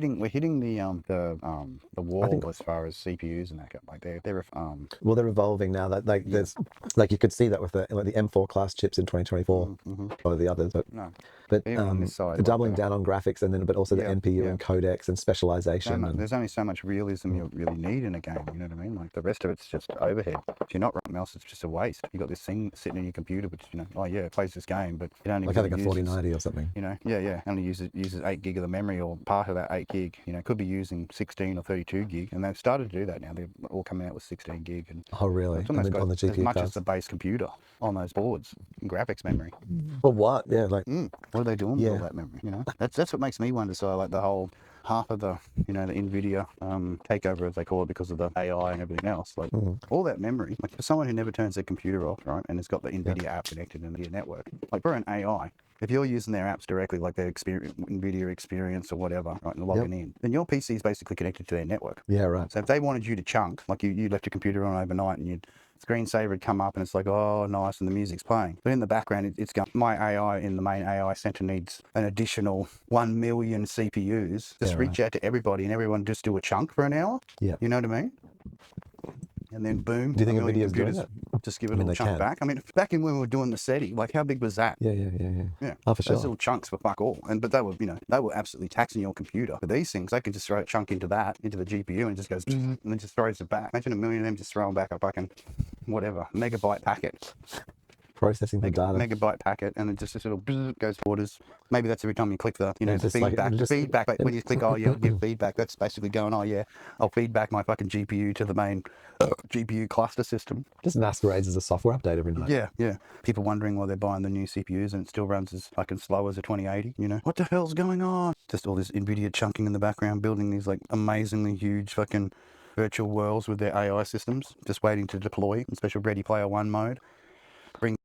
hitting the wall as far as CPUs and that go. Like they're well, they're evolving now. That like there's like you could see that with the M4 class chips in 2024 or the others, but even on this side, they're doubling down on graphics and then but also the NPU and codecs and specialization. There's only so much realism you really need in a game. You know what I mean? Like the rest of it's just overhead. If you're not running else, it's just a waste. You got this thing sitting in your computer, which it plays this game, but it only like having a 4090 or something. Only uses 8 gig of the memory, or part of that 8 gig. Could be using 16 or 32 gig, and they've started to do that now. They're all coming out with 16 gig, and oh really? It's almost on the GPU as much cards? as the base computer on those boards, graphics memory. For what? Yeah, like what are they doing with all that memory? That's what makes me wonder. So like the whole half of the the NVIDIA takeover, as they call it, because of the AI and everything else, like all that memory, like for someone who never turns their computer off, right, and has got the NVIDIA app connected in the network, like for an AI, if you're using their apps directly, like their NVIDIA experience or whatever, right, and logging in, then your PC is basically connected to their network. Yeah, right. So if they wanted you to chunk, like you left your computer on overnight and you'd screensaver would come up and it's like, oh, nice, and the music's playing. But in the background, it's going, my AI in the main AI center needs an additional 1 million CPUs. Just reach out to everybody and everyone just do a chunk for an hour. Yeah. You know what I mean? And then boom, do you think NVIDIA's doing that? Just give it a little chunk back. I mean, back in when we were doing the SETI, like how big was that? Yeah. Oh, for sure. Those little chunks were fuck all. But they were absolutely taxing your computer. But these things, they can just throw a chunk into the GPU and it just goes, and then just throws it back. Imagine 1 million of them just throwing back a fucking, whatever, megabyte packet. Processing the data. Megabyte packet, and it just sort of goes orders. Maybe that's every time you click the, the feedback. Feedback, like when you click, oh yeah, give feedback, that's basically going, oh yeah, I'll feedback my fucking GPU to the main GPU cluster system. Just masquerades as a software update every night. Yeah. People wondering why they're buying the new CPUs and it still runs as fucking slow as a 2080, What the hell's going on? Just all this NVIDIA chunking in the background, building these like amazingly huge fucking virtual worlds with their AI systems, just waiting to deploy in special Ready Player One mode. Bring